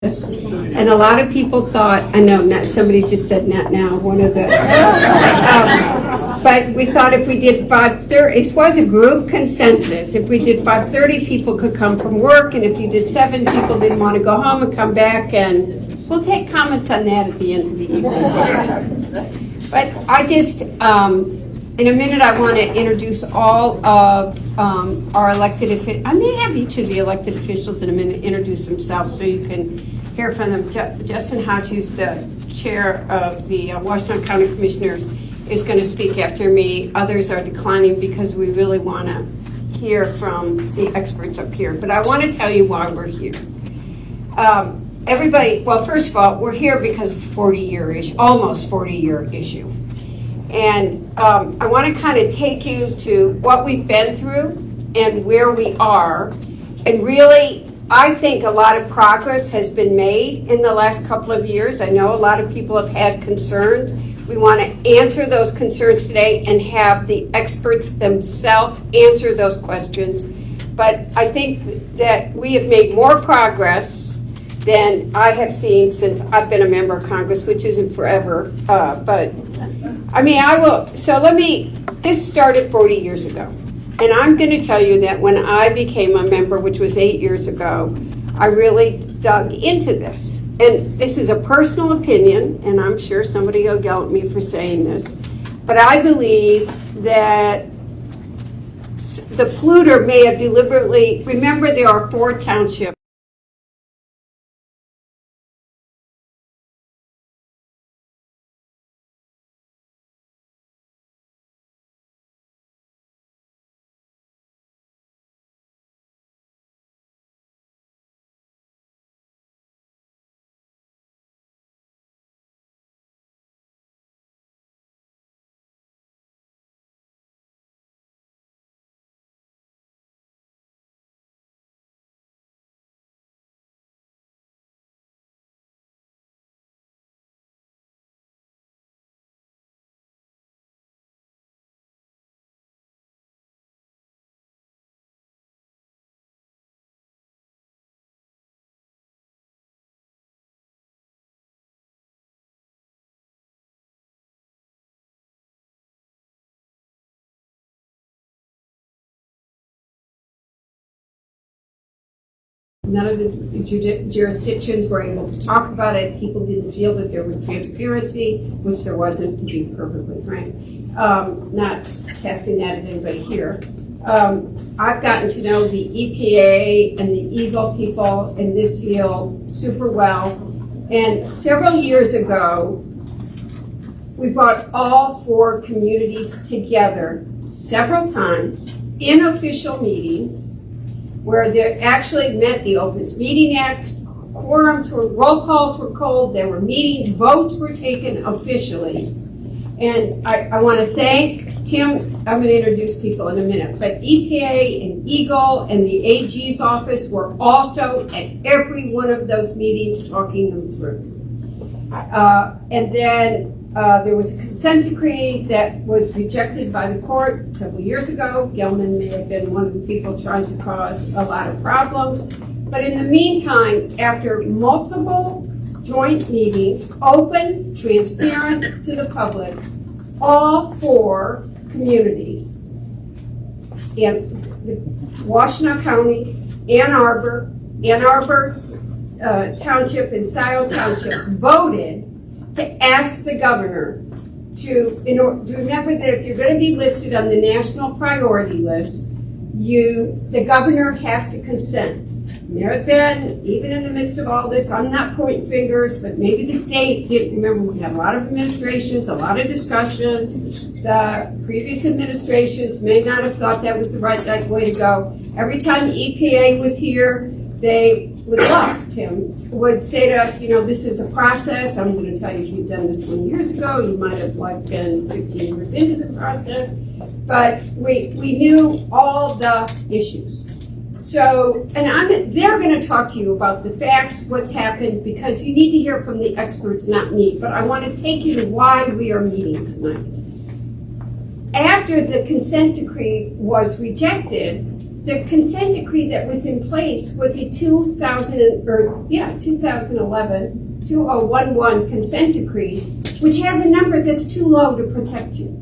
And a lot of people thought, I know, not somebody just said not now, one of the, but we thought if we did 5:30, it was a group consensus. If we did 5:30, people could come from work, and if you did 7, people didn't want to go home and come back, and we'll take comments on that at the end of the evening. But I just, in a minute, I want to introduce all of our elected officials. I may have each of the elected officials in a minute introduce themselves so you can hear from them. Justin Hodges, the chair of the Washington County Commissioners, is going to speak after me. Others are declining because we really want to hear from the experts up here. But I want to tell you why we're here. Everybody, well, first of all, we're here because of 40-year issue, almost 40-year issue. And I want to kind of take you to what we've been through and where we are. And really, I think a lot of progress has been made in the last couple of years. I know a lot of people have had concerns. We want to answer those concerns today and have the experts themselves answer those questions. But I think that we have made more progress than I have seen since I've been a member of Congress, which isn't forever. But I mean, this started 40 years ago. And I'm going to tell you that when I became a member, which was 8 years ago, I really dug into this. And this is a personal opinion, and I'm sure somebody will yell at me for saying this, but I believe that the polluter may have deliberately, remember there are 4 townships. None of the jurisdictions were able to talk about it. People didn't feel that there was transparency, which there wasn't, to be perfectly frank. Not casting that at anybody here. I've gotten to know the EPA and the Eagle people in this field super well. And several years ago, we brought all 4 communities together several times in official meetings, where they actually met the Opens Meeting Act, quorums were, roll calls were called, there were meetings, votes were taken officially. And I want to thank Tim, I'm going to introduce people in a minute, but EPA and Eagle and the AG's office were also at every one of those meetings talking them through. And then there was a consent decree that was rejected by the court several years ago. Gelman may have been one of the people trying to cause a lot of problems. But in the meantime, after multiple joint meetings, open, transparent to the public, all 4 communities in Washtenaw County, Ann Arbor Township, and Scioto Township voted to ask the governor to remember that if you're going to be listed on the national priority list, the governor has to consent. And there have been, even in the midst of all this, I'm not pointing fingers, but maybe the state didn't remember. We had a lot of administrations, a lot of discussion. The previous administrations may not have thought that was the right way to go. Every time EPA was here, they would love, Tim, would say to us, this is a process. I'm going to tell you, if you've done this 20 years ago, you might have been 15 years into the process. But we knew all the issues. So, and they're going to talk to you about the facts, what's happened, because you need to hear from the experts, not me. But I want to take you to why we are meeting tonight. After the consent decree was rejected, the consent decree that was in place was a 2011 consent decree, which has a number that's too low to protect you.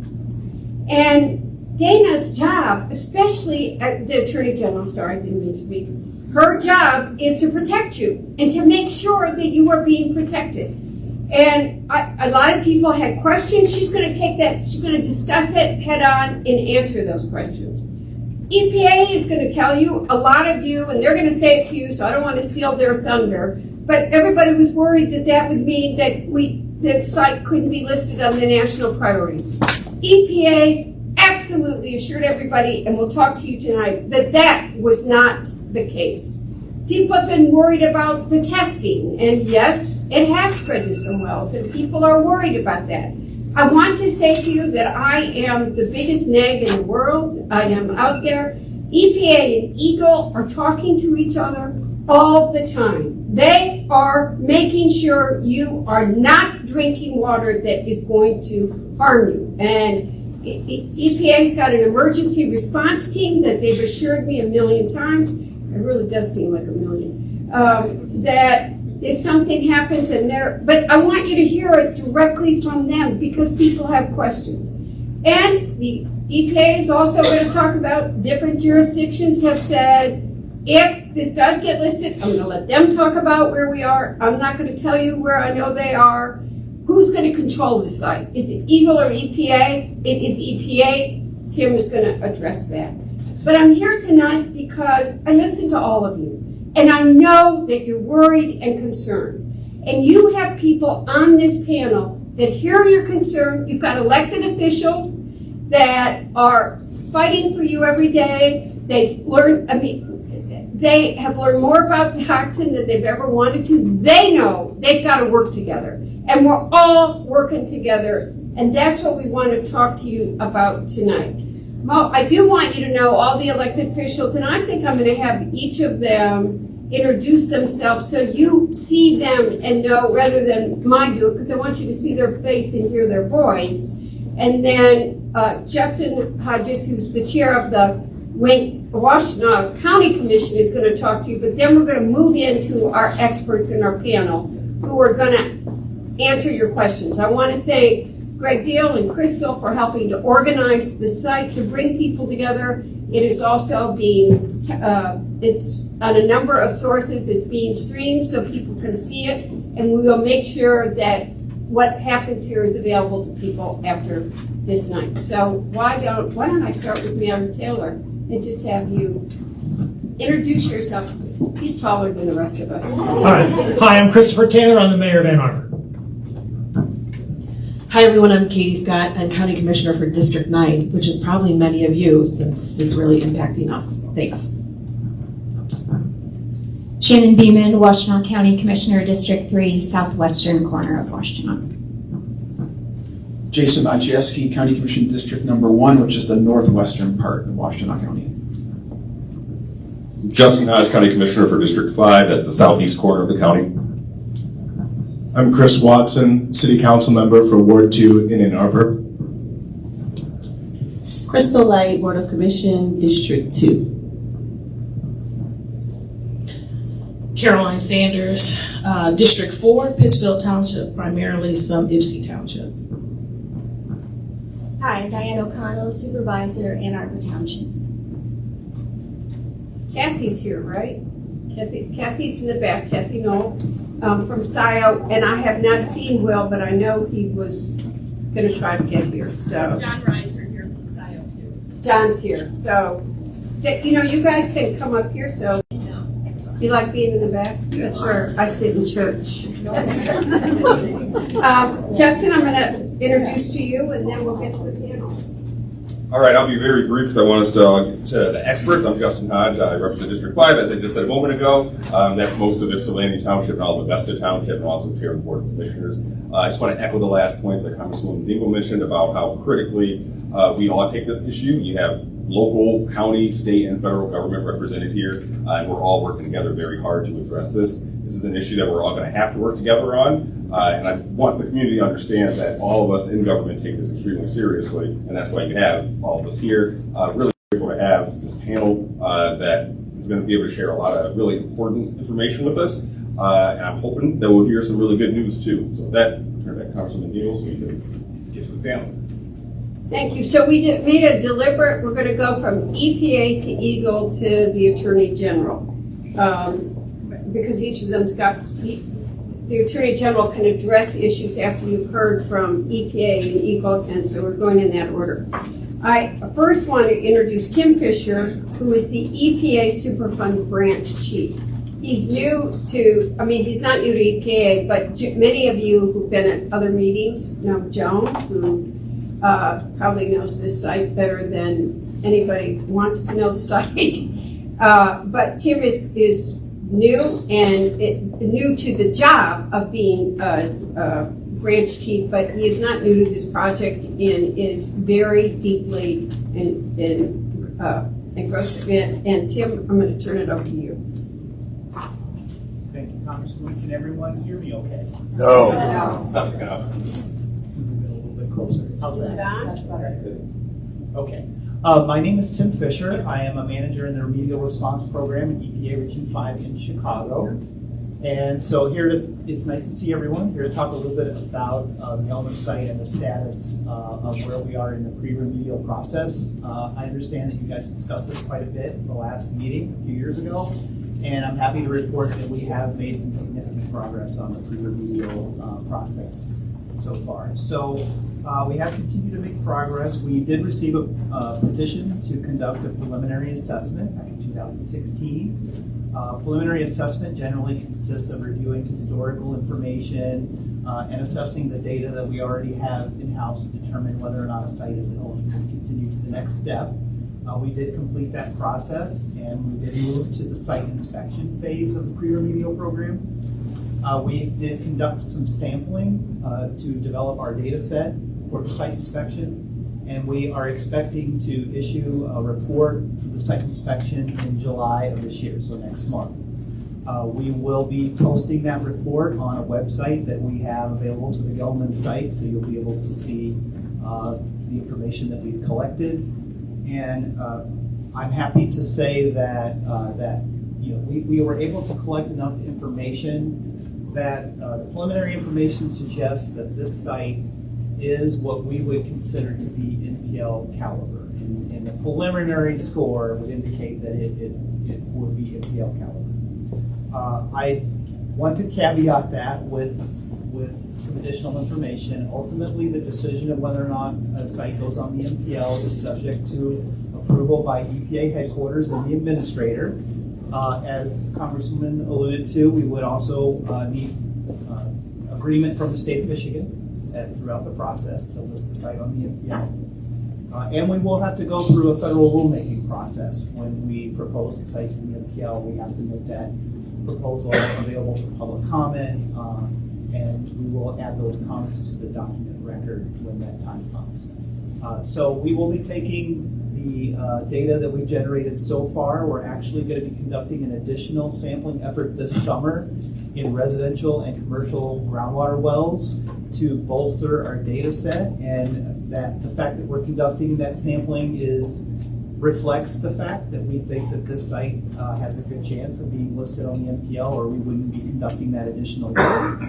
And Dana's job, especially the Attorney General, sorry, I didn't mean to be, her job is to protect you and to make sure that you are being protected. And a lot of people had questions. She's going to take that, she's going to discuss it head on and answer those questions. EPA is going to tell you, a lot of you, and they're going to say it to you, so I don't want to steal their thunder, but everybody was worried that that would mean that that site couldn't be listed on the national priorities. EPA absolutely assured everybody, and we'll talk to you tonight, that that was not the case. People have been worried about the testing, and yes, it has spread to some wells, and people are worried about that. I want to say to you that I am the biggest nag in the world. I am out there. EPA and Eagle are talking to each other all the time. They are making sure you are not drinking water that is going to harm you. And EPA's got an emergency response team that they've assured me 1,000,000 times. It really does seem like 1,000,000. That if something happens but I want you to hear it directly from them because people have questions. And the EPA is also going to talk about different jurisdictions have said, if this does get listed, I'm going to let them talk about where we are. I'm not going to tell you where I know they are. Who's going to control the site? Is it Eagle or EPA? It is EPA. Tim is going to address that. But I'm here tonight because I listen to all of you. And I know that you're worried and concerned. And you have people on this panel that hear your concern. You've got elected officials that are fighting for you every day. They have learned more about toxin than they've ever wanted to. They know they've got to work together. And we're all working together. And that's what we want to talk to you about tonight. Well, I do want you to know all the elected officials, and I think I'm going to have each of them introduce themselves so you see them and know rather than mine do it, because I want you to see their face and hear their voice. And then Justin Hodges, who's the chair of the Washtenaw County Commission, is going to talk to you, but then we're going to move into our experts in our panel who are going to answer your questions. I want to thank Greg Deal and Crystal for helping to organize the site to bring people together. It is also it's on a number of sources. It's being streamed so people can see it, and we will make sure that what happens here is available to people after this night. So why don't I start with Mayor Taylor and just have you introduce yourself. He's taller than the rest of us. All right. Hi, I'm Christopher Taylor. I'm the mayor of Ann Arbor. Hi everyone, I'm Katie Scott. I'm County Commissioner for District 9, which is probably many of you since it's really impacting us. Thanks. Shannon Beeman, Washtenaw County Commissioner, District 3, southwestern corner of Washtenaw. Jason Maciejewski, County Commission District Number 1, which is the northwestern part of Washtenaw County. Justin Hodge, County Commissioner for District 5, that's the southeast corner of the county. I'm Chris Watson, City Council Member for Ward 2 in Ann Arbor. Crystal Light, Board of Commission, District 2. Caroline Sanders, District 4, Pittsfield Township, primarily some Ypsi Township. Hi, Diane O'Connell, Supervisor, Ann Arbor Township. Kathy's here, right? Kathy's in the back. Kathy Knoll from SIO, and I have not seen Will, but I know he was going to try to get here. So John Reiser here from SIO too. John's here, so you guys can come up here. So you like being in the back? That's where I sit in church. Justin, I'm going to introduce to you, and then we'll get to the panel. All right, I'll be very brief because I want us to get to the experts. I'm Justin Hodge. I represent District 5, as I just said a moment ago. That's most of Ypsilanti Township and all of Augusta Township, and also chair of the Board of Commissioners. I just want to echo the last points that Congresswoman Dingell mentioned about how critically we all take this issue. You have local, county, state, and federal government represented here, and we're all working together very hard to address this. This is an issue that we're all going to have to work together on, and I want the community to understand that all of us in government take this extremely seriously, and that's why you have all of us here. Really grateful to to have this panel that is going to be able to share a lot of really important information with us. And I'm hoping that we'll hear some really good news too. So with that, I'll turn it back to Congressman Dingell so we can get to the panel. Thank you. So we made a deliberate, we're going to go from EPA to Eagle to the Attorney General. Because each of them's got, the Attorney General can address issues after you've heard from EPA and Eagle, and so we're going in that order. I first want to introduce Tim Fisher, who is the EPA Superfund Branch Chief. He's new to, he's not new to EPA, but many of you who've been at other meetings know Joan, who probably knows this site better than anybody wants to know the site. But Tim is new and new to the job of being a branch chief, but he is not new to this project and is very deeply engrossed in it. And Tim, I'm going to turn it over to you. Thank you, Congresswoman. Can everyone hear me okay? No. No. Stop picking up. Move it a little bit closer. How's Is it that? on? Okay. My name is Tim Fisher. I am a manager in the Remedial Response Program at EPA Region 5 in Chicago. And so it's nice to see everyone. Here to talk a little bit about the Gelman site and the status of where we are in the pre-remedial process. I understand that you guys discussed this quite a bit in the last meeting a few years ago. And I'm happy to report that we have made some significant progress on the pre-remedial process so far. So we have continued to make progress. We did receive a petition to conduct a preliminary assessment back in 2016. Preliminary assessment generally consists of reviewing historical information and assessing the data that we already have in-house to determine whether or not a site is eligible to continue to the next step. We did complete that process, and we did move to the site inspection phase of the pre-remedial program. We did conduct some sampling to develop our data set for the site inspection, and we are expecting to issue a report for the site inspection in July of this year, so next month. We will be posting that report on a website that we have available to the Gelman site, so you'll be able to see the information that we've collected. And I'm happy to say that we were able to collect enough information that the preliminary information suggests that this site is what we would consider to be NPL caliber. And the preliminary score would indicate that it would be NPL caliber. I want to caveat that with some additional information. Ultimately, the decision of whether or not a site goes on the NPL is subject to approval by EPA headquarters and the administrator. As the Congresswoman alluded to, we would also need agreement from the state of Michigan throughout the process to list the site on the NPL. And we will have to go through a federal rulemaking process. When we propose the site to the NPL, we have to make that proposal available for public comment, and we will add those comments to the document record when that time comes. So we will be taking the data that we've generated so far. We're actually going to be conducting an additional sampling effort this summer in residential and commercial groundwater wells to bolster our data set, and that the fact that we're conducting that sampling reflects the fact that we think that this site has a good chance of being listed on the NPL, or we wouldn't be conducting that additional work.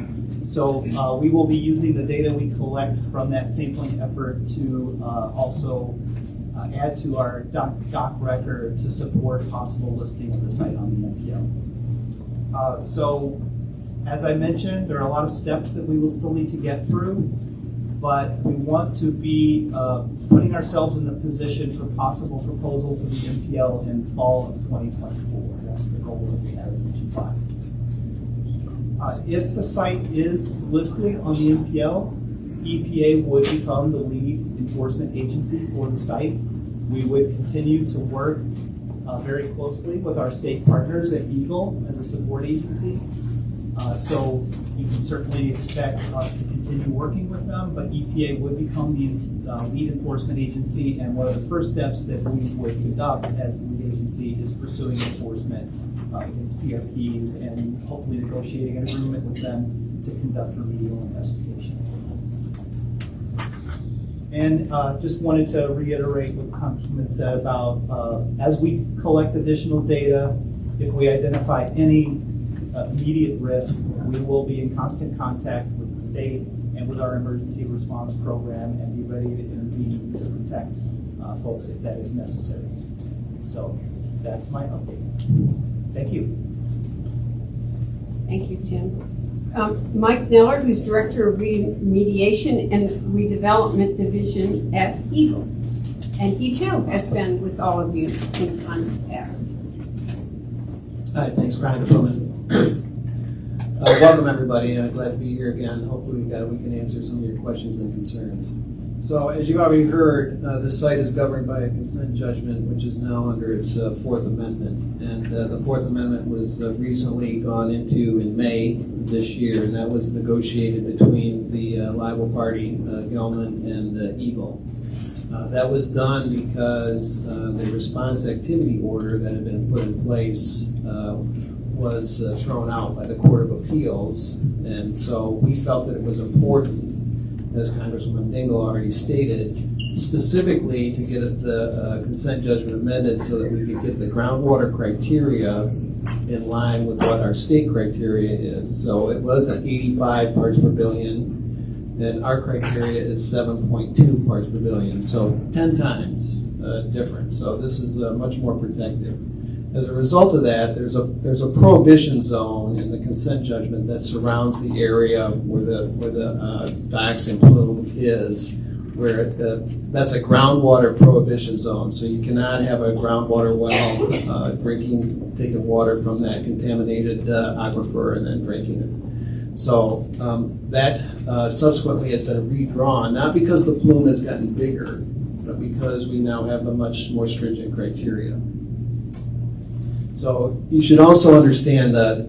So we will be using the data we collect from that sampling effort to also add to our doc record to support possible listing of the site on the NPL. So as I mentioned, there are a lot of steps that we will still need to get through, but we want to be putting ourselves in the position for possible proposal to the NPL in fall of 2024. That's the goal that we have in Region 5. If the site is listed on the NPL, EPA would become the lead enforcement agency for the site. We would continue to work very closely with our state partners at Eagle as a support agency. So you can certainly expect us to continue working with them, but EPA would become the lead enforcement agency, and one of the first steps that we would conduct as the lead agency is pursuing enforcement against PRPs and hopefully negotiating an agreement with them to conduct remedial investigation. And just wanted to reiterate what Congressman said about as we collect additional data, if we identify any immediate risk, we will be in constant contact with the state and with our emergency response program and be ready to intervene to protect folks if that is necessary. So that's my update. Thank you. Thank you, Tim. Mike Neller, who's Director of Remediation and Redevelopment Division at Eagle. And he too has been with all of you in times past. Hi, thanks, Brian Pullman. Welcome, everybody. Glad to be here again. Hopefully we can answer some of your questions and concerns. So, as you already heard, this site is governed by a consent judgment, which is now under its Fourth Amendment. And the Fourth Amendment was recently gone into in May this year, and that was negotiated between the liable party, Gelman, and Eagle. That was done because the response activity order that had been put in place was thrown out by the Court of Appeals, and so we felt that it was important, as Congresswoman Dingell already stated, specifically to get the consent judgment amended so that we could get the groundwater criteria in line with what our state criteria is. So it was at 85 parts per billion, and our criteria is 7.2 parts per billion, so 10 times different. So this is much more protective. As a result of that, there's a prohibition zone in the consent judgment that surrounds the area where the dioxin plume is, where that's a groundwater prohibition zone. So you cannot have a groundwater well taking water from that contaminated aquifer and then drinking it. So that subsequently has been redrawn, not because the plume has gotten bigger, but because we now have a much more stringent criteria. So you should also understand that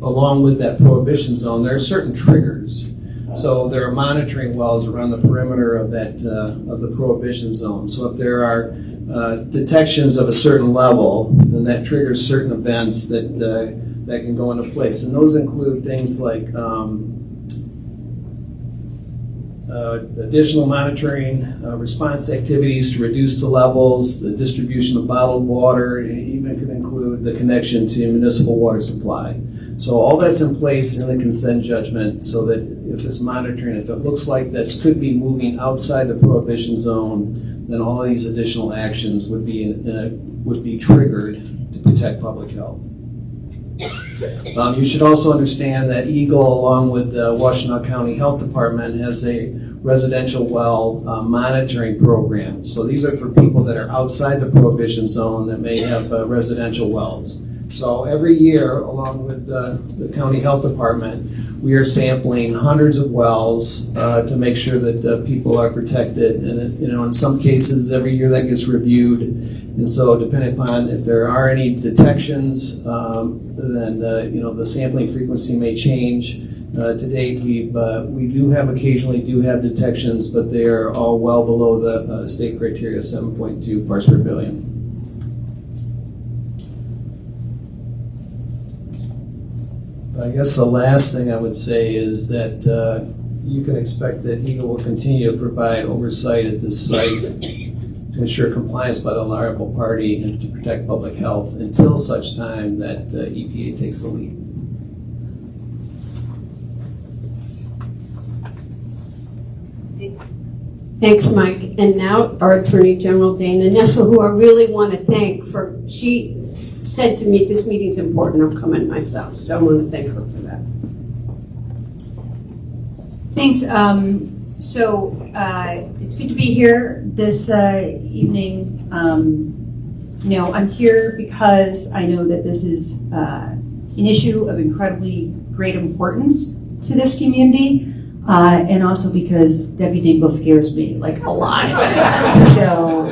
along with that prohibition zone, there are certain triggers. So there are monitoring wells around the perimeter of the prohibition zone. So if there are detections of a certain level, then that triggers certain events that can go into place. And those include things like additional monitoring, response activities to reduce the levels, the distribution of bottled water, and it even could include the connection to municipal water supply. So all that's in place in the consent judgment so that if this monitoring, if it looks like this could be moving outside the prohibition zone, then all these additional actions would be triggered to protect public health. You should also understand that Eagle, along with the Washtenaw County Health Department, has a residential well monitoring program. So these are for people that are outside the prohibition zone that may have residential wells. So every year, along with the County Health Department, we are sampling hundreds of wells to make sure that people are protected. And in some cases, every year that gets reviewed. And so, depending upon if there are any detections, then the sampling frequency may change. To date, we do have occasionally have detections, but they are all well below the state criteria, 7.2 parts per billion. I guess the last thing I would say is that you can expect that Eagle will continue to provide oversight at this site to ensure compliance by the liable party and to protect public health until such time that EPA takes the lead. Thanks, Mike. And now our Attorney General Dana Nessel, who I really want to thank she said to me, this meeting's important, I'm coming myself. So I want to thank her for that. Thanks. It's good to be here this evening. I'm here because I know that this is an issue of incredibly great importance to this community. And also because Debbie Dingell scares me like a lot. So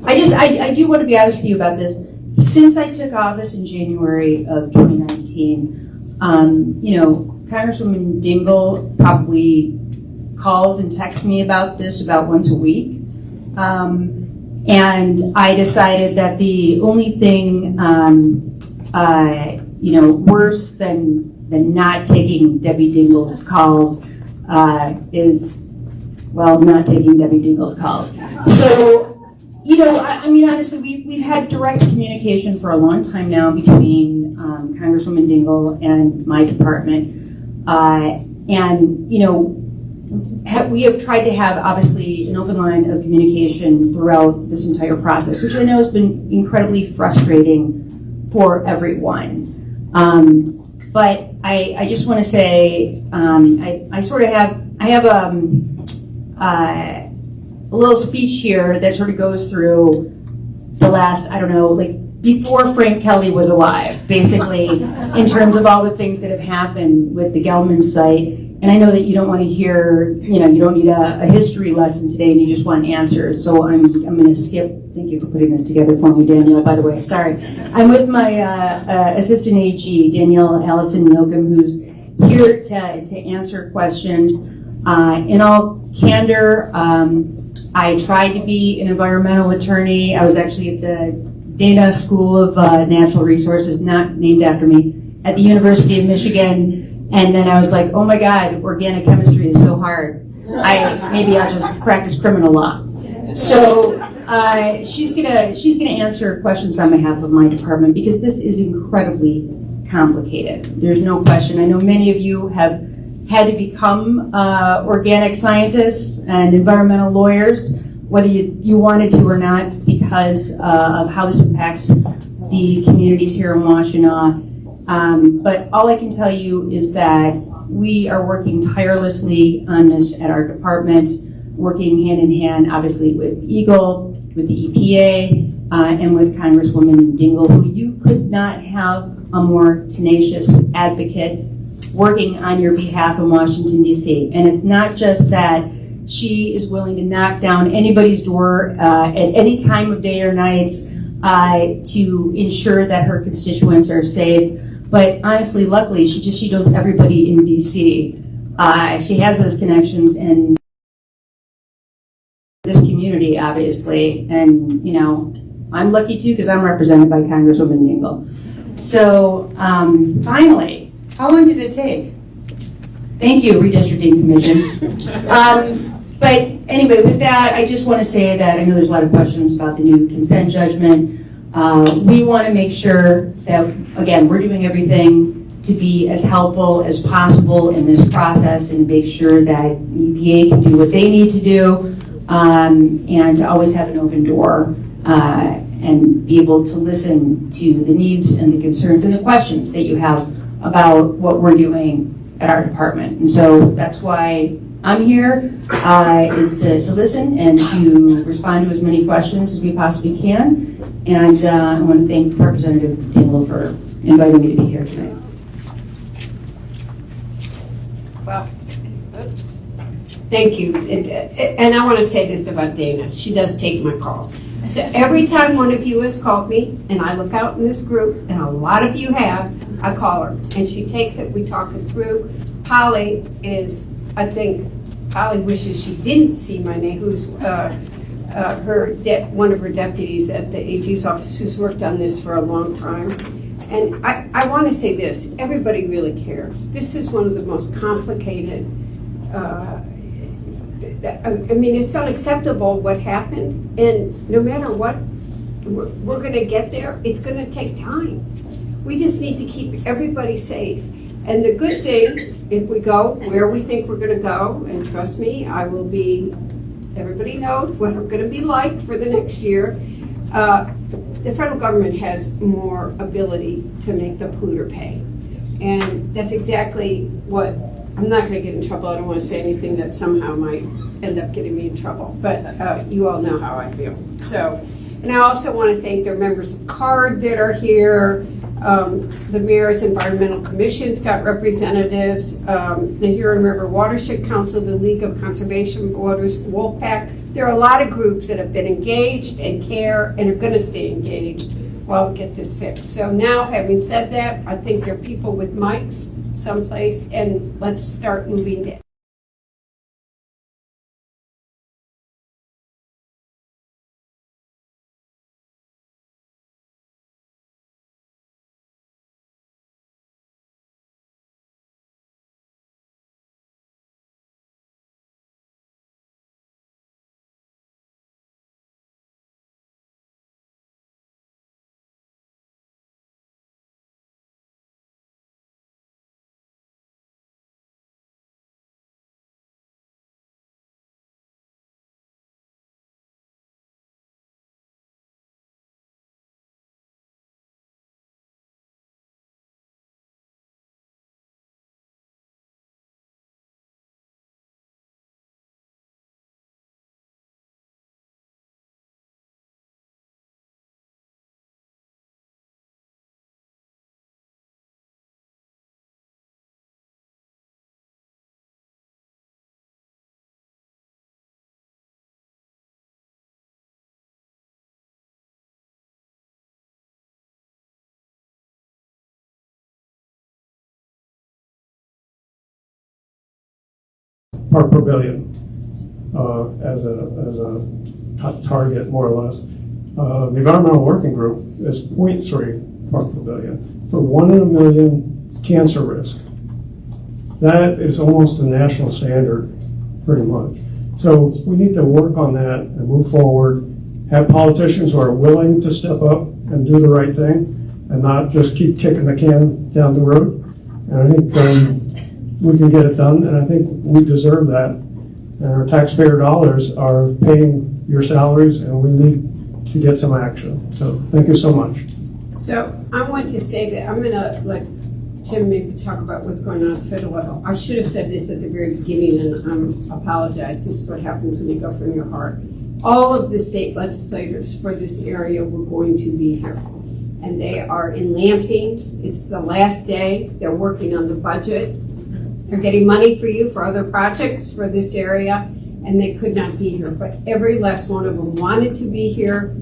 I do want to be honest with you about this. Since I took office in January of 2019, Congresswoman Dingell probably calls and texts me about this about once a week. And I decided that the only thing worse than not taking Debbie Dingell's calls is well, not taking Debbie Dingell's calls. So, you know, I mean, honestly, we've had direct communication for a long time now between Congresswoman Dingell and my department. And, you know, we have tried to have, obviously, an open line of communication throughout this entire process, which I know has been incredibly frustrating for everyone. But I just want to say, I sort of have a little speech here that sort of goes through the last, I don't know, like before Frank Kelly was alive, basically, in terms of all the things that have happened with the Gelman site. And I know that you don't want to hear, you know, you don't need a history lesson today and you just want answers. So I'm going to skip. Thank you for putting this together for me, Danielle, by the way. Sorry. I'm with my assistant AG, Danielle Allison Milcom, who's here to answer questions. In all candor, I tried to be an environmental attorney. I was actually at the Dana School of Natural Resources, not named after me, at the University of Michigan. And then I was like, oh my God, organic chemistry is so hard. Maybe I'll just practice criminal law. So she's gonna answer questions on behalf of my department because this is incredibly complicated. There's no question. I know many of you have had to become organic scientists and environmental lawyers, whether you wanted to or not, because of how this impacts the communities here in Washtenaw. But all I can tell you is that we are working tirelessly on this at our department, working hand in hand, obviously, with Eagle, with the EPA, and with Congresswoman Dingell, who you could not have a more tenacious advocate working on your behalf in Washington, D.C. And it's not just that she is willing to knock down anybody's door at any time of day or night to ensure that her constituents are safe. But honestly, luckily, she knows everybody in D.C. She has those connections in this community, obviously. And, you know, I'm lucky too because I'm represented by Congresswoman Dingell. So finally, how long did it take? Thank you, Redistricting Commission. But anyway, with that, I just want to say that I know there's a lot of questions about the new consent judgment. We want to make sure that, again, we're doing everything to be as helpful as possible in this process and make sure that the EPA can do what they need to do and to always have an open door and be able to listen to the needs and the concerns and the questions that you have about what we're doing at our department. And so that's why I'm here, is to listen and to respond to as many questions as we possibly can. And I want to thank Representative Dingell for inviting me to be here tonight. Well, oops. Thank you. And I want to say this about Dana. She does take my calls. So every time one of you has called me, and I look out in this group, and a lot of you have, I call her. And she takes it, we talk it through. Polly is, I think, Polly wishes she didn't see my name, who's one of her deputies at the AG's office who's worked on this for a long time. And I want to say this, everybody really cares. This is one of the most complicated, I mean, it's unacceptable what happened, and no matter what, we're going to get there. It's going to take time. We just need to keep everybody safe. And the good thing, if we go where we think we're going to go, and trust me, I will be, everybody knows what I'm going to be like for the next year, the federal government has more ability to make the polluter pay. And that's exactly what, I'm not going to get in trouble. I don't want to say anything that somehow might end up getting me in trouble. But you all know how I feel. So, and I also want to thank the members of CARD that are here. The Mayor's Environmental Commission's got representatives. The Huron River Watershed Council, the League of Conservation Waters, Wolfpack. There are a lot of groups that have been engaged and care and are going to stay engaged while we get this fixed. So now, having said that, I think there are people with mics someplace, and let's start moving it. Park Pavilion as a target, more or less. The Environmental Working Group is 0.3 Park Pavilion for 1 in a million cancer risk. That is almost a national standard, pretty much. So we need to work on that and move forward, have politicians who are willing to step up and do the right thing and not just keep kicking the can down the road. And I think we can get it done, and I think we deserve that. And our taxpayer dollars are paying your salaries, and we need to get some action. So thank you so much. So I want to say that I'm going to let Tim maybe talk about what's going on at the federal level. I should have said this at the very beginning, and I apologize. This is what happens when you go from your heart. All of the state legislators for this area were going to be here, and they are in Lansing. It's the last day. They're working on the budget. They're getting money for you for other projects for this area, and they could not be here. But every last one of them wanted to be here.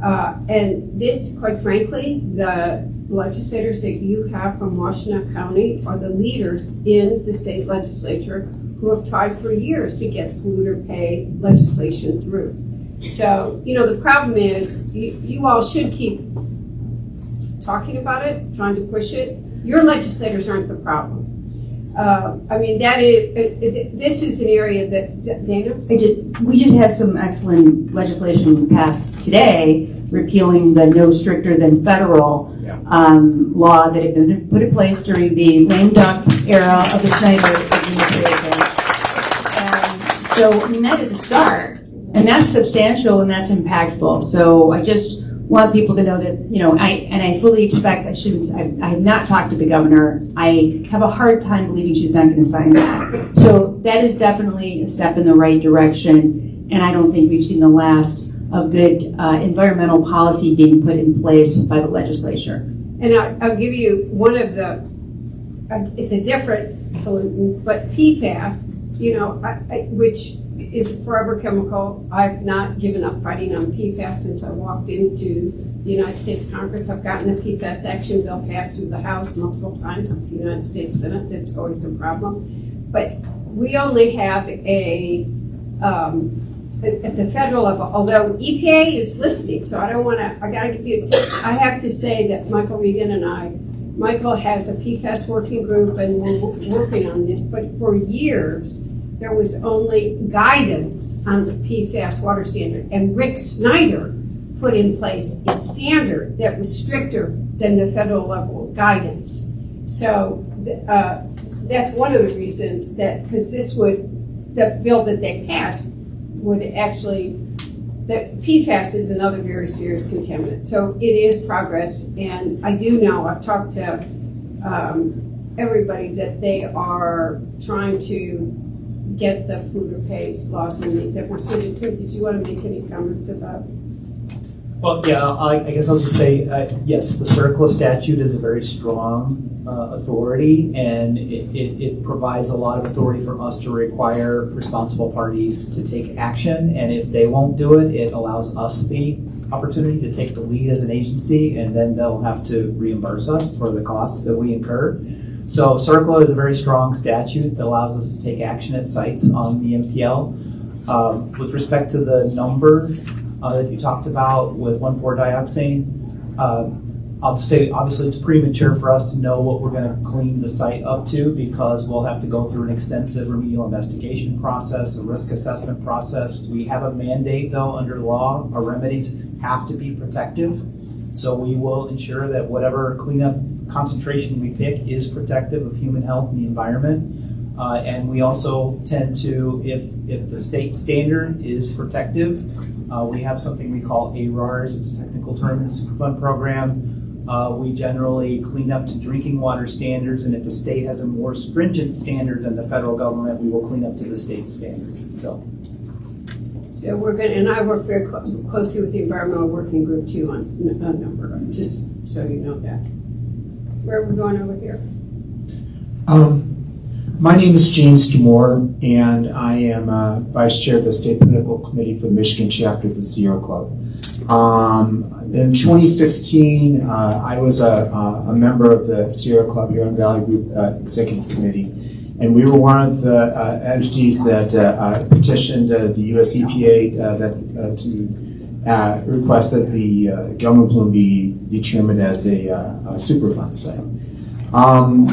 And this, quite frankly, the legislators that you have from Washtenaw County are the leaders in the state legislature who have tried for years to get polluter pay legislation through. So, the problem is you all should keep talking about it, trying to push it. Your legislators aren't the problem. This is an area that, Dana? We just had some excellent legislation passed today repealing the no stricter than federal law that had been put in place during the lame duck era of the Snyder administration. So, that is a start, and that's substantial and that's impactful. So I just want people to know that, I fully expect, I have not talked to the governor. I have a hard time believing she's not going to sign that. So that is definitely a step in the right direction, and I don't think we've seen the last of good environmental policy being put in place by the legislature. And I'll give you one of the, it's a different pollutant, but PFAS, which is a forever chemical. I've not given up fighting on PFAS since I walked into the United States Congress. I've gotten a PFAS action bill passed through the House multiple times. It's the United States Senate. That's always a problem. But we only have at the federal level, although EPA is listening, so I gotta give you a tip. I have to say that Michael Regan and Michael has a PFAS working group and we're working on this, but for years, there was only guidance on the PFAS water standard, and Rick Snyder put in place a standard that was stricter than the federal level guidance. So that's one of the reasons that, because the bill that they passed would actually, that PFAS is another very serious contaminant. So it is progress, and I do know, I've talked to everybody that they are trying to get the polluter pays laws and make that more stringent. Tim, did you want to make any comments about? Well, yeah, I guess I'll just say, yes, the CERCLA statute is a very strong authority, and it provides a lot of authority for us to require responsible parties to take action, and if they won't do it, it allows us the opportunity to take the lead as an agency, and then they'll have to reimburse us for the costs that we incur. So CERCLA is a very strong statute that allows us to take action at sites on the MPL. With respect to the number that you talked about with 1,4-dioxane, I'll just say, obviously it's premature for us to know what we're going to clean the site up to, because we'll have to go through an extensive remedial investigation process, a risk assessment process. We have a mandate, though, under law. Our remedies have to be protective. So we will ensure that whatever cleanup concentration we pick is protective of human health and the environment. And we also tend to, if the state standard is protective, we have something we call ARARs, it's a technical term in the Superfund program. We generally clean up to drinking water standards, and if the state has a more stringent standard than the federal government, we will clean up to the state standard. So we're going to, and I work very closely with the Environmental Working Group too on a number of, just so you know that. Where are we going over here? My name is James DeMore, and I am Vice Chair of the State Political Committee for the Michigan Chapter of the Sierra Club. In 2016, I was a member of the Sierra Club Huron Valley Group Executive Committee, And we were one of the entities that petitioned the US EPA to request that the Gelman plume be determined as a Superfund site.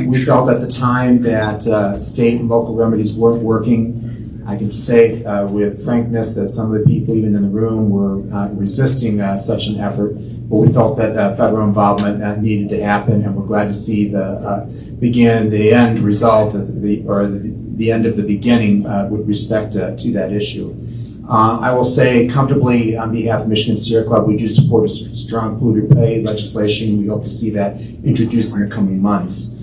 We felt at the time that state and local remedies weren't working. I can say with frankness that some of the people even in the room were resisting such an effort, but we felt that federal involvement needed to happen, and we're glad to see the end result of the end of the beginning with respect to that issue. I will say comfortably on behalf of Michigan Sierra Club, we do support a strong polluter pay legislation. We hope to see that introduced in the coming months.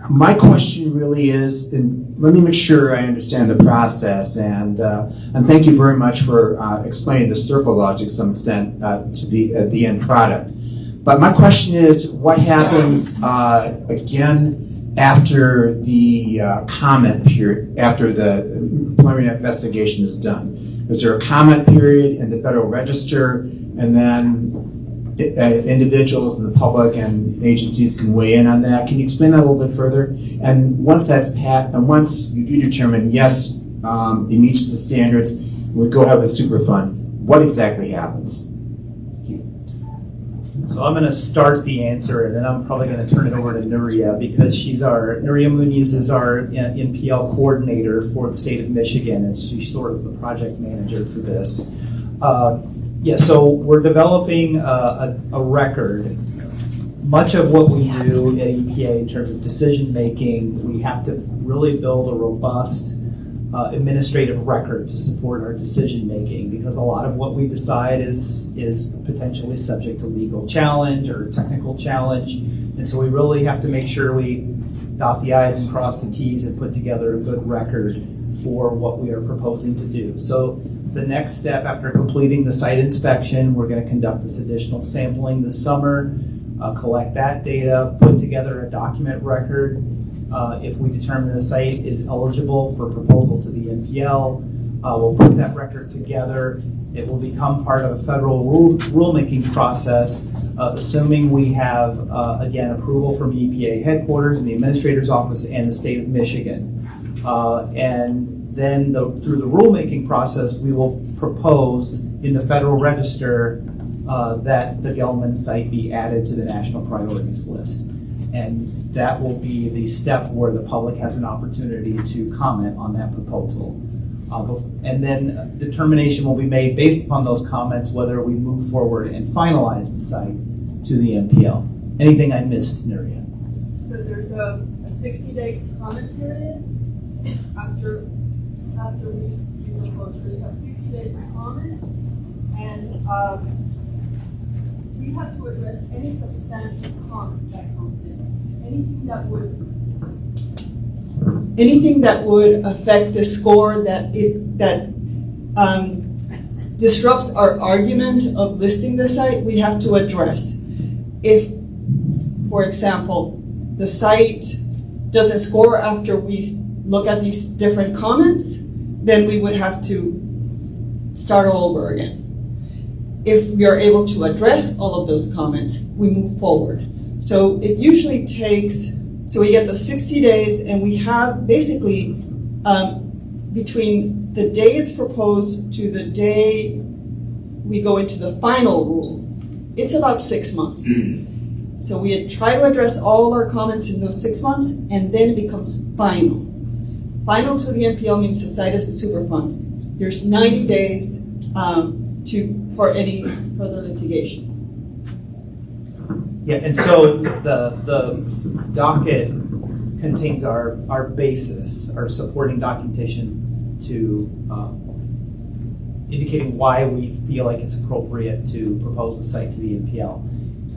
My question really is, and let me make sure I understand the process, and thank you very much for explaining the circle law to some extent to the end product. But my question is, what happens again after the comment period, after the preliminary investigation is done? Is there a comment period in the Federal Register, and then individuals and the public and agencies can weigh in on that? Can you explain that a little bit further? And once that's passed, and once you do determine, yes, it meets the standards, we go have a Superfund, what exactly happens? So I'm going to start the answer, and then I'm probably going to turn it over to Nuria, because Nuria Muniz is our NPL coordinator for the state of Michigan, and she's sort of the project manager for this. So we're developing a record. Much of what we do at EPA in terms of decision making, we have to really build a robust administrative record to support our decision making, because a lot of what we decide is potentially subject to legal challenge or technical challenge, and so we really have to make sure we dot the I's and cross the T's and put together a good record for what we are proposing to do. So the next step after completing the site inspection, we're going to conduct this additional sampling this summer, collect that data, put together a document record. If we determine the site is eligible for proposal to the NPL, we'll put that record together. It will become part of a federal rulemaking process, assuming we have, again, approval from EPA headquarters and the administrator's office and the state of Michigan. And then through the rulemaking process, we will propose in the Federal Register that the Gelman site be added to the national priorities list. And that will be the step where the public has an opportunity to comment on that proposal. And then determination will be made based upon those comments whether we move forward and finalize the site to the NPL. Anything I missed, Nuria? So there's a 60-day comment period after we propose. So you have 60 days to comment, and we have to address any substantial comment that comes in. Anything that would affect the score, that disrupts our argument of listing the site, we have to address. If, for example, the site doesn't score after we look at these different comments, then we would have to start all over again. If we are able to address all of those comments, we move forward. So it usually takes, so we get those 60 days, and we have basically between the day it's proposed to the day we go into the final rule, it's about 6 months. So we try to address all our comments in those 6 months, and then it becomes final. Final to the NPL means the site is a Superfund. There's 90 days for any further litigation. Yeah, and so the docket contains our basis, our supporting documentation to indicating why we feel like it's appropriate to propose the site to the NPL.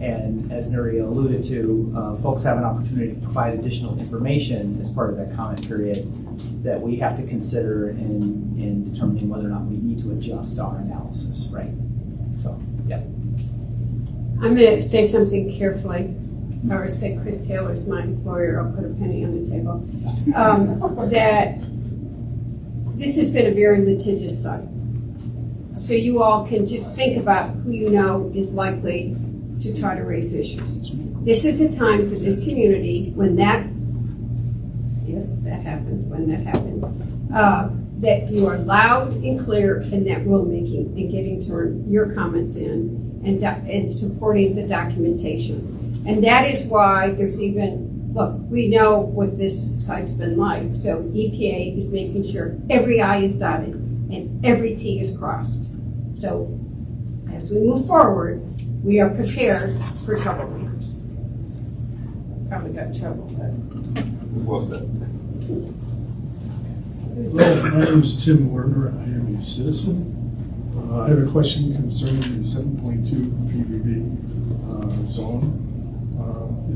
And as Nuria alluded to, folks have an opportunity to provide additional information as part of that comment period that we have to consider in determining whether or not we need to adjust our analysis, right? So, yeah. I'm going to say something carefully, or say Chris Taylor's my lawyer, I'll put a penny on the table, that this has been a very litigious site. So you all can just think about who you know is likely to try to raise issues. This is a time for this community when that, if that happens, when that happens, that you are loud and clear in that rulemaking and getting to your comments in and supporting the documentation. And that is why there's even, look, we know what this site's been like, so EPA is making sure every I is dotted and every T is crossed. So as we move forward, we are prepared for troublemakers. Probably got in trouble, but. Well said. Hello, my name is Tim Werner. I am a citizen. I have a question concerning the 7.2 PVB zone.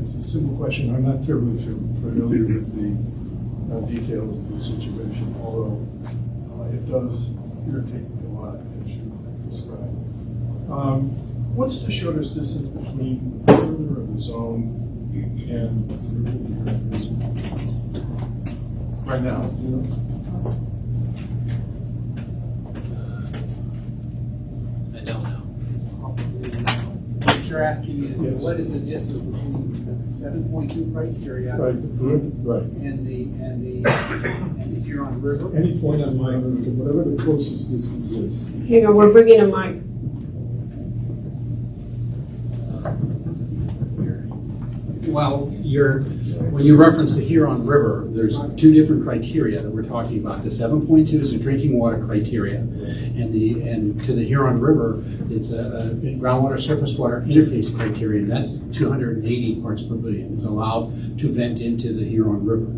It's a simple question. I'm not terribly familiar with the details of the situation, although it does irritate me a lot, as you described. What's the shortest distance between the perimeter of the zone and the river right now? You know? I don't know. What you're asking is, Yes. what is the distance between the 7.2 criteria Right, the perimeter, right. and the Huron River? Any point on mine, whatever the closest distance is. Hang on, we're bringing a mic. Well, when you reference the Huron River, there's two different criteria that we're talking about. The 7.2 is a drinking water criteria, and to the Huron River, it's a groundwater surface water interface criteria. And that's 280 parts per billion is allowed to vent into the Huron River.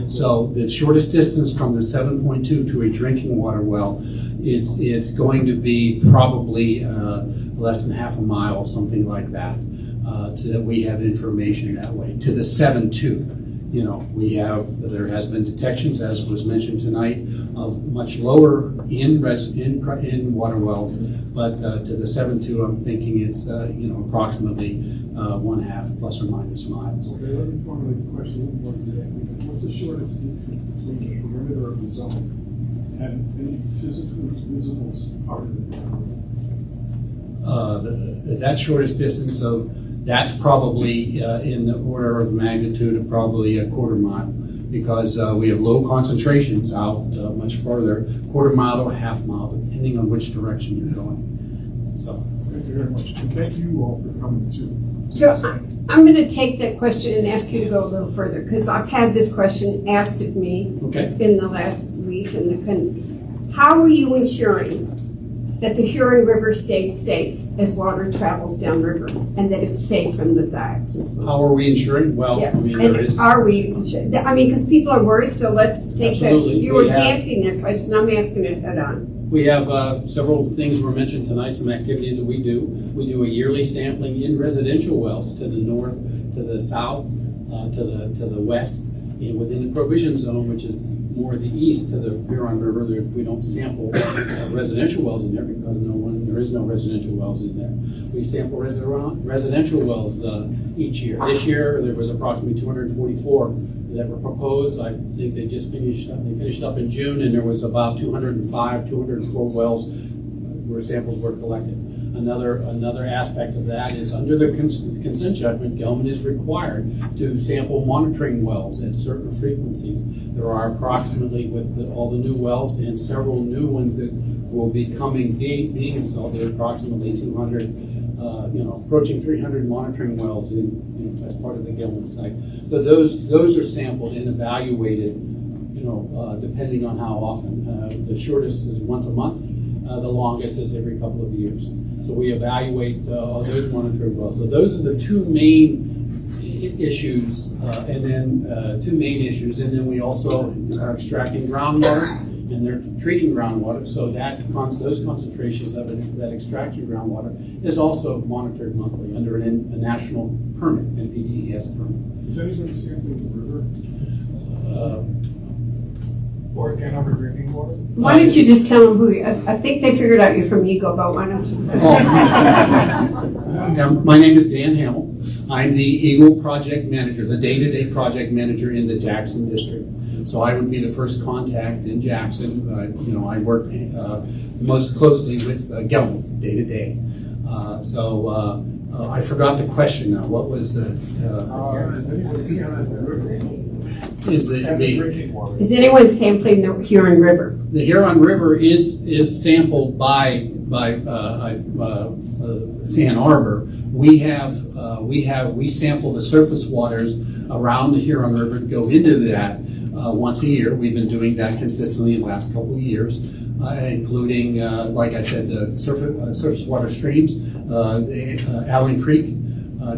So the shortest distance from the 7.2 to a drinking water well, it's going to be probably less than half a mile, something like that. So that we have information that way. To the 7.2, there has been detections, as was mentioned tonight, of much lower in water wells, but to the 7.2, I'm thinking it's approximately 1/2 plus or minus miles. Okay, let me formulate the question more exactly. What's the shortest distance between the perimeter of the zone and any physical, visible part of it? That shortest distance that's probably in the order of magnitude of probably a quarter mile, because we have low concentrations out much further, quarter mile to a half mile, depending on which direction you're going. So. Thank you very much. And thank you all for coming too. So I'm going to take that question and ask you to go a little further, because I've had this question asked of me in the last week. How are you ensuring that the Huron River stays safe as water travels downriver, and that it's safe from the dikes? How are we ensuring? Well, yes. Are we? Because people are worried. So let's take Absolutely. that. You were dancing that question. I'm asking it head on. We have several things were mentioned tonight. Some activities that we do. We do a yearly sampling in residential wells to the north, to the south, to the west, and within the prohibition zone, which is more the east to the Huron River. We don't sample residential wells in there because there is no residential wells in there. We sample residential wells each year. This year there was approximately 244 that were proposed. I think they just finished up in June, and there was about 204 wells where samples were collected. Another aspect of that is under the consent judgment, Gelman is required to sample monitoring wells at certain frequencies. There are approximately, with all the new wells and several new ones that will be being installed, there are approximately 200, approaching 300 monitoring wells as part of the Gelman site. But those are sampled and evaluated, depending on how often. The shortest is once a month. The longest is every couple of years. So we evaluate those monitoring wells. So those are the two main issues, and then we also are extracting groundwater, and they're treating groundwater. So those concentrations of that extraction groundwater is also monitored monthly under a national permit, NPDES permit. Is anybody sampling the river? Or Hanover drinking water? Why don't you just tell them who you are? I think they figured out you're from Eagle, but why don't you tell them? My name is Dan Hamill. I'm the Eagle project manager, the day-to-day project manager in the Jackson district. So I would be the first contact in Jackson. I work most closely with Gelman day-to-day. I forgot the question now. What was the? Is anybody sampling the river? Is anyone sampling the Huron River? The Huron River is sampled by Ann Arbor. We sample the surface waters around the Huron River that go into that once a year. We've been doing that consistently in the last couple of years, including, like I said, the surface water streams, the Allen Creek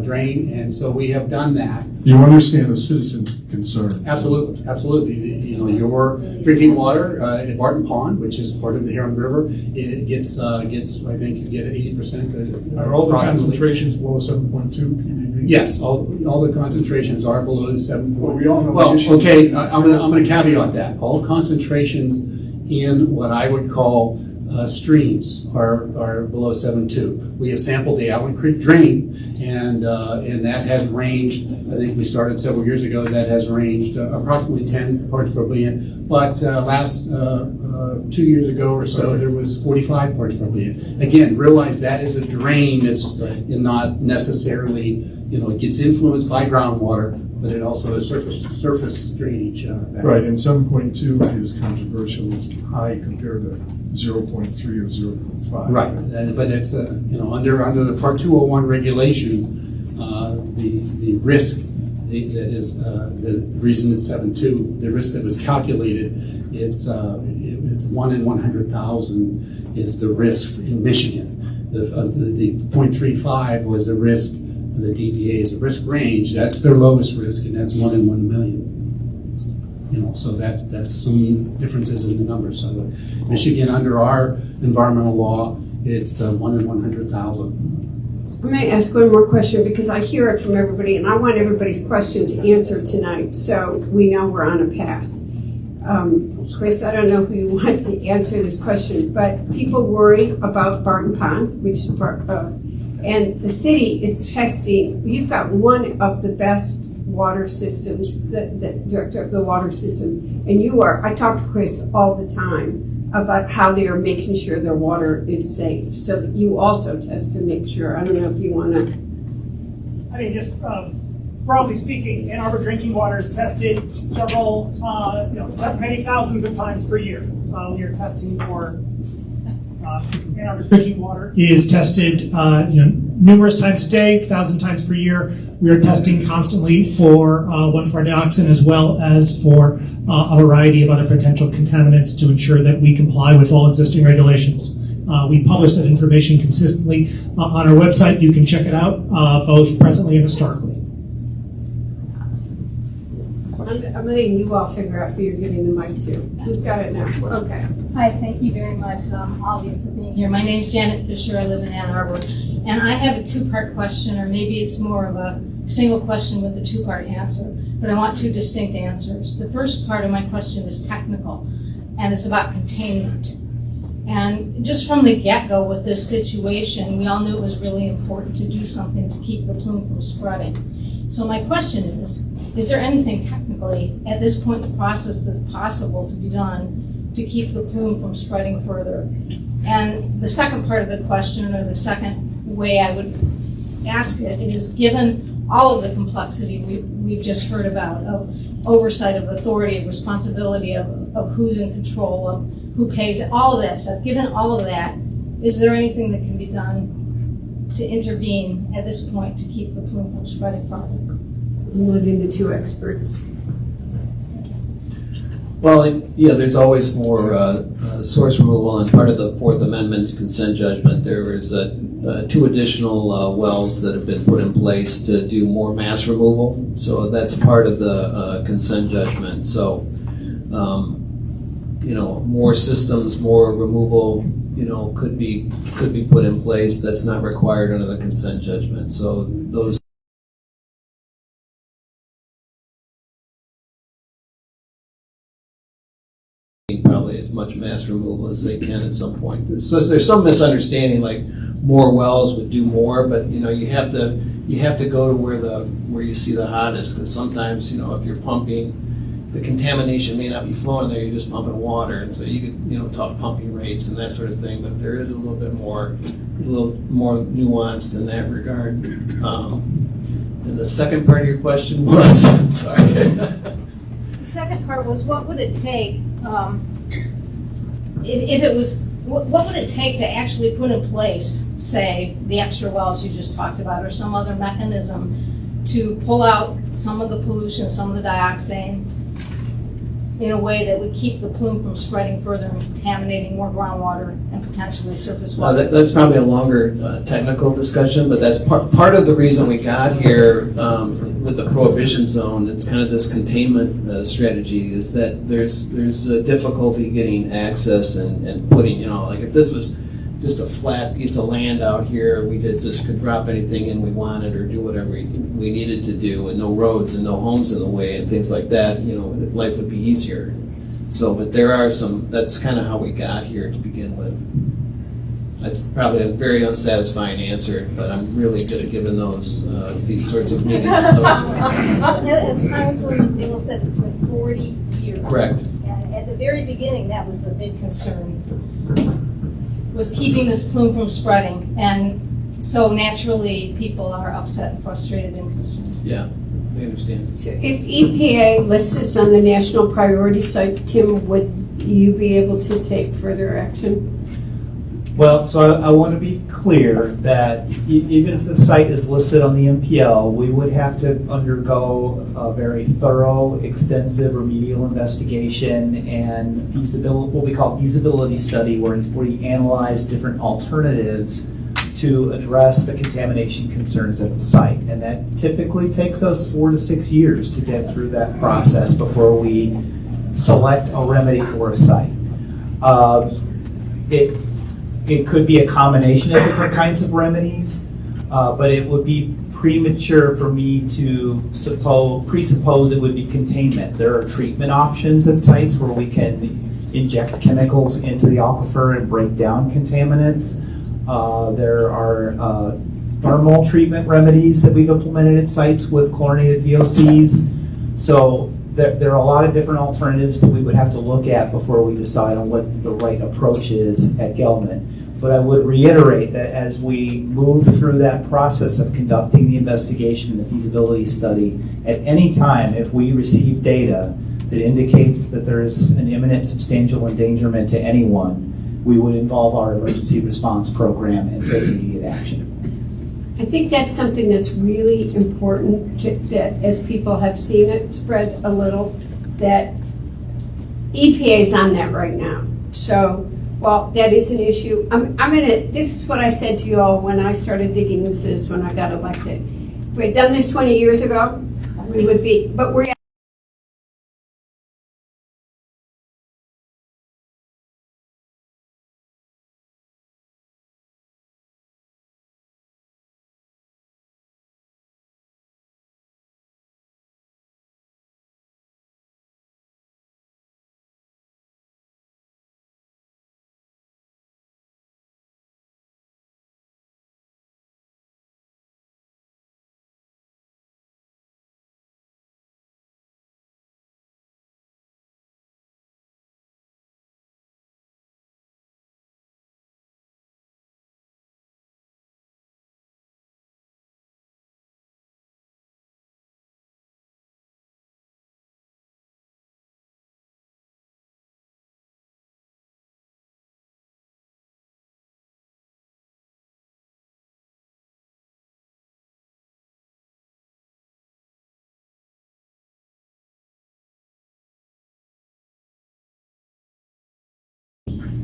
drain, and so we have done that. You understand the citizens' concerns? Absolutely, absolutely. You know, your drinking water at Barton Pond, which is part of the Huron River, it gets I think you get 80%. Are all the concentrations below 7.2 ppb? Yes, all the concentrations are below 7. Well, we all know well, the issue. okay, I'm going to caveat that. All concentrations in what I would call streams are below 7.2. We have sampled the Allen Creek drain, and that has ranged. I think we started several years ago. That has ranged approximately 10 parts per billion. But last 2 years ago or so, there was 45 parts per billion. Again, realize that is a drain that's not necessarily, it gets influenced by groundwater, but it also has surface drainage. Right, and 7.2 is controversial. It's high compared to 0.3 or 0.5. Right, but it's under the Part 201 regulations, the risk that is the reason it's 7.2, the risk that was calculated, it's 1 in 100,000 is the risk in Michigan. The 0.35 was the risk. The DPA is a risk range. That's their lowest risk, and that's 1 in 1 million. So that's some differences in the numbers. So Michigan, under our environmental law, it's 1 in 100,000. I'm going to ask one more question because I hear it from everybody, and I want everybody's question to answer tonight, so we know we're on a path. Chris, I don't know who you want to answer this question, but people worry about Barton Pond, which and the city is testing. You've got one of the best water systems, the director of the water system, and you are. I talk to Chris all the time about how they are making sure their water is safe. So you also test to make sure. I don't know if you want to. I mean, just broadly speaking, Ann Arbor drinking water is tested several, many thousands of times per year. We are testing for Ann Arbor's drinking water is tested, numerous times a day, 1,000 times per year. We are testing constantly for 1,4-dioxin as well as for a variety of other potential contaminants to ensure that we comply with all existing regulations. We publish that information consistently on our website. You can check it out, both presently and historically. I'm letting you all figure out who you're giving the mic to. Who's got it now? Okay. Hi, thank you very much, all of you, for being here. My name is Janet Fisher. I live in Ann Arbor. And I have a two-part question, or maybe it's more of a single question with a two-part answer. But I want two distinct answers. The first part of my question is technical, and it's about containment. And just from the get-go with this situation, we all knew it was really important to do something to keep the plume from spreading. So my question is there anything technically at this point in the process that's possible to be done to keep the plume from spreading further? And the second part of the question, or the second way I would ask it, is given all of the complexity we've just heard about, of oversight, of authority, of responsibility, of who's in control, of who pays, all of that stuff, given all of that, is there anything that can be done to intervene at this point to keep the plume from spreading farther? I'm letting the two experts. Well, there's always more source removal, and part of the Fourth Amendment consent judgment, there was 2 additional wells that have been put in place to do more mass removal. So that's part of the consent judgment. So, more systems, more removal, could be put in place. That's not required under the consent judgment. So those. Probably as much mass removal as they can at some point. So there's some misunderstanding, like more wells would do more, but you have to go to where you see the hottest, because sometimes if you're pumping, the contamination may not be flowing there. You're just pumping water, and so you could talk pumping rates and that sort of thing. But there is a little more nuanced in that regard. And the second part of your question was, I'm sorry. second part was, what would it take, if it was, what would it take to actually put in place, say, the extra wells you just talked about, or some other mechanism to pull out some of the pollution, some of the dioxane, in a way that would keep the plume from spreading further and contaminating more groundwater and potentially surface water? That's probably a longer technical discussion, but that's part of the reason we got here with the prohibition zone. It's kind of this containment strategy, is that there's a difficulty getting access and putting, like if this was just a flat piece of land out here, we could drop anything in we wanted or do whatever we needed to do, and no roads and no homes in the way and things like that, life would be easier. So, but there are that's kind of how we got here to begin with. That's probably a very unsatisfying answer, but I'm really good at giving these sorts of meetings. So. As Congresswoman Dingell said, it's been 40 years. Correct. And at the very beginning, that was the big concern, was keeping this plume from spreading. And so naturally, people are upset and frustrated and concerned. Yeah, I understand. So if EPA lists this on the national priority site, Tim, would you be able to take further action? Well, so I want to be clear that even if the site is listed on the MPL, we would have to undergo a very thorough, extensive remedial investigation and what we call feasibility study, where we analyze different alternatives to address the contamination concerns at the site. And that typically takes us 4 to 6 years to get through that process before we select a remedy for a site. It could be a combination of different kinds of remedies, but it would be premature for me to presuppose it would be containment. There are treatment options at sites where we can inject chemicals into the aquifer and break down contaminants. There are thermal treatment remedies that we've implemented at sites with chlorinated VOCs. So there are a lot of different alternatives that we would have to look at before we decide on what the right approach is at Gelman. But I would reiterate that as we move through that process of conducting the investigation and the feasibility study, at any time, if we receive data that indicates that there's an imminent substantial endangerment to anyone, we would involve our emergency response program and take immediate action. I think that's something that's really important, that as people have seen it spread a little, that EPA is on that right now. So, well, that is an issue. This is what I said to you all when I started digging into this when I got elected. If we had done this 20 years ago, we would be, but we're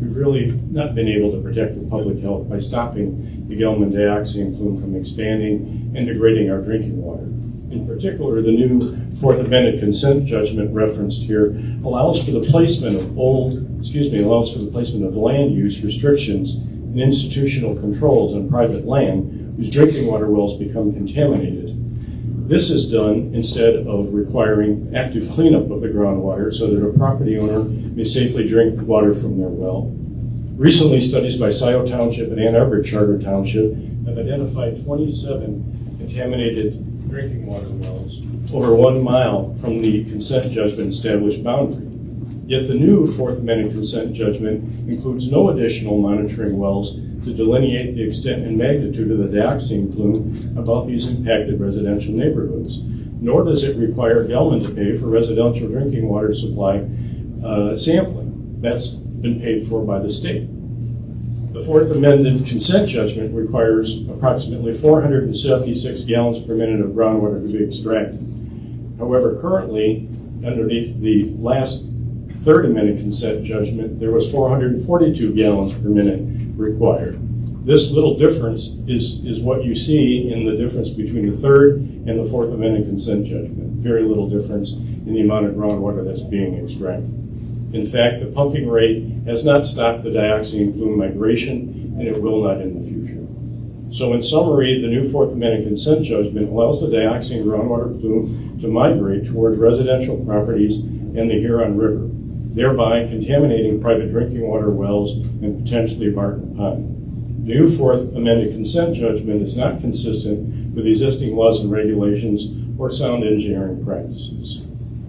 We've really not been able to protect the public health by stopping the Gelman dioxin plume from expanding and degrading our drinking water. In particular, the new Fourth Amendment consent judgment referenced here allows for the placement of land use restrictions and institutional controls on private land whose drinking water wells become contaminated. This is done instead of requiring active cleanup of the groundwater so that a property owner may safely drink water from their well. Recently, studies by Scioto Township and Ann Arbor Charter Township have identified 27 contaminated drinking water wells over 1 mile from the consent judgment established boundary. Yet the new Fourth Amendment consent judgment includes no additional monitoring wells to delineate the extent and magnitude of the dioxin plume about these impacted residential neighborhoods. nor does it require Gelman to pay for residential drinking water supply sampling. That's been paid for by the state. The Fourth Amendment consent judgment requires approximately 476 gallons per minute of groundwater to be extracted. However, currently, underneath the last Third Amendment consent judgment, there was 442 gallons per minute required. This little difference is what you see in the difference between the Third and the Fourth Amendment consent judgment. Very little difference in the amount of groundwater that's being extracted. In fact, the pumping rate has not stopped the dioxin plume migration, and it will not in the future. So in summary, the new Fourth Amendment consent judgment allows the dioxin groundwater plume to migrate towards residential properties and the Huron River, thereby contaminating private drinking water wells and potentially Martin Pond. The new Fourth Amendment consent judgment is not consistent with existing laws and regulations or sound engineering practices.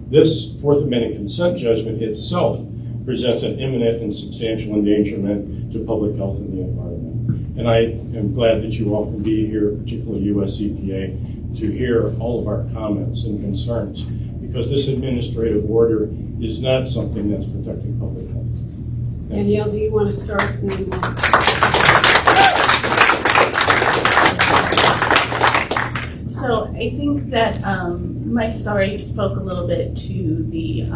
This Fourth Amendment consent judgment itself presents an imminent and substantial endangerment to public health and the environment. And I am glad that you all can be here, particularly US EPA, to hear all of our comments and concerns, because this administrative order is not something that's protecting public health. Danielle, do you want to start? So I think that Mike has already spoke a little bit to the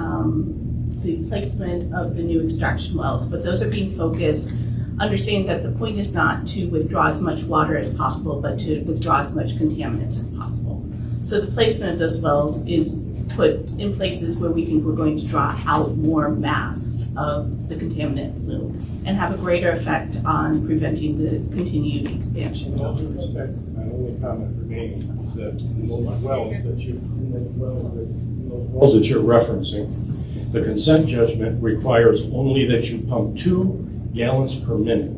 placement of the new extraction wells, but those are being focused, understanding that the point is not to withdraw as much water as possible, but to withdraw as much contaminants as possible. So the placement of those wells is put in places where we think we're going to draw out more mass of the contaminant plume and have a greater effect on preventing the continued expansion. With all due respect, my only comment remaining is that in those wells that you're referencing, the consent judgment requires only that you pump 2 gallons per minute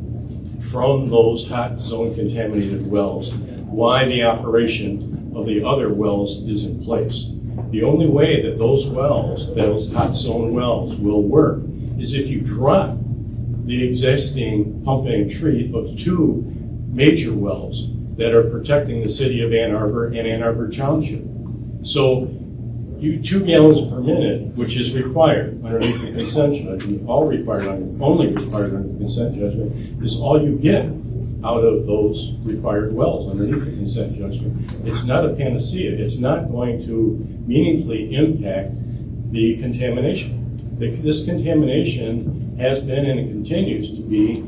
from those hot zone contaminated wells while the operation of the other wells is in place. The only way that those wells, those hot zone wells, will work is if you drop the existing pump and treat of 2 major wells that are protecting the city of Ann Arbor and Ann Arbor Township. So 2 gallons per minute, which is required underneath the consent judgment, only required under the consent judgment, is all you get out of those required wells underneath the consent judgment. It's not a panacea. It's not going to meaningfully impact the contamination. This contamination has been and continues to be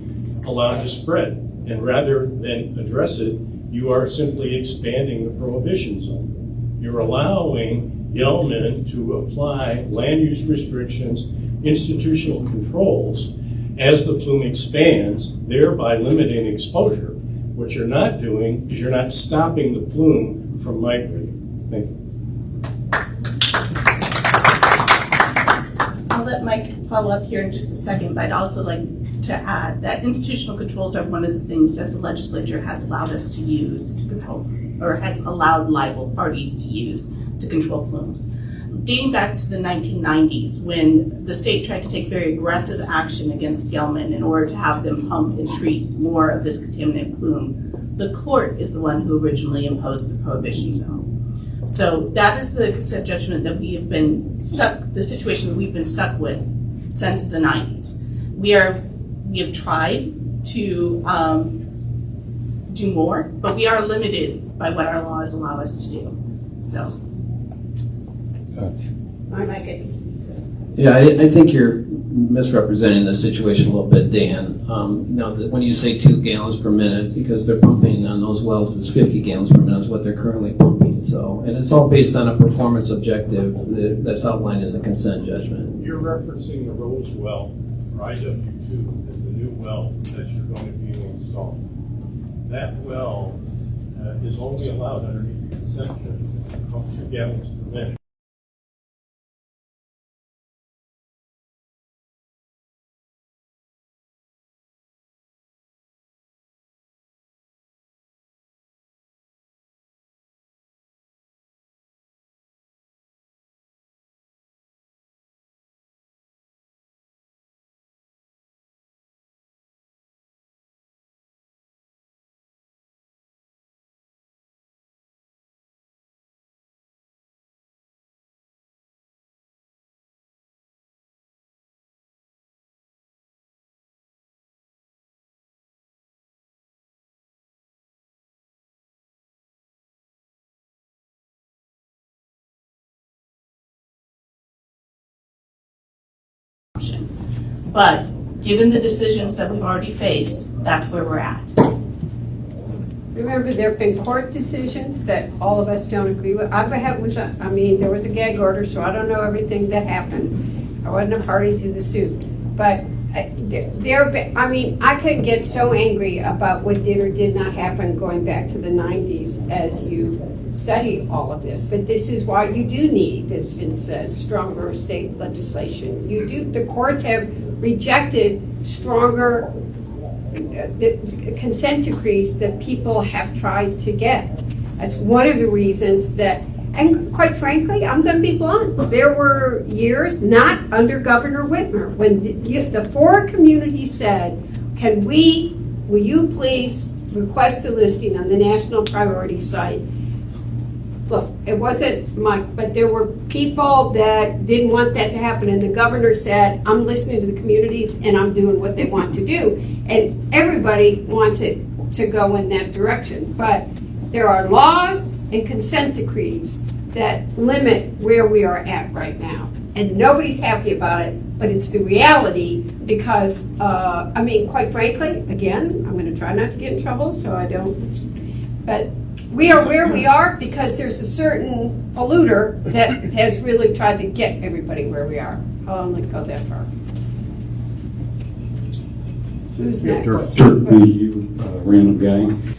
allowed to spread. And rather than address it, you are simply expanding the prohibition zone. You're allowing Gelman to apply land use restrictions, institutional controls, as the plume expands, thereby limiting exposure. What you're not doing is you're not stopping the plume from migrating. Thank you. I'll let Mike follow up here in just a second, but I'd also like to add that institutional controls are one of the things that the legislature has allowed us to use to control, or has allowed liable parties to use to control plumes. Dating back to the 1990s, when the state tried to take very aggressive action against Gelman in order to have them pump and treat more of this contaminant plume, the court is the one who originally imposed the prohibition zone. So that is the consent judgment that we have been stuck, the situation that we've been stuck with since the 90s. We have tried to do more, but we are limited by what our laws allow us to do. So. Mike, I think. Yeah, I think you're misrepresenting the situation a little bit, Dan. When you say 2 gallons per minute, because they're pumping on those wells, it's 50 gallons per minute is what they're currently pumping. So, and it's all based on a performance objective that's outlined in the consent judgment. You're referencing the Rose well, or IW2, as the new well that you're going to be installing. That well is only allowed underneath the consent judgment to pump 2 gallons per minute. option. But given the decisions that we've already faced, that's where we're at. Remember, there have been court decisions that all of us don't agree with. There was a gag order, so I don't know everything that happened. I wasn't a party to the suit. But I could get so angry about what did or did not happen going back to the 90s as you study all of this. But this is why you do need, as Finn says, stronger state legislation. The courts have rejected stronger consent decrees that people have tried to get. That's one of the reasons that, and quite frankly, I'm going to be blunt, there were years, not under Governor Whitmer, when the four communities said, will you please request a listing on the national priority site? Look, it wasn't but there were people that didn't want that to happen, and the governor said, I'm listening to the communities and I'm doing what they want to do. And everybody wanted to go in that direction. But there are laws and consent decrees that limit where we are at right now. And nobody's happy about it, but it's the reality because, quite frankly, again, I'm going to try not to get in trouble so I don't, but we are where we are because there's a certain polluter that has really tried to get everybody where we are. I'll only go that far. Who's next? Dirk, me, you random guy.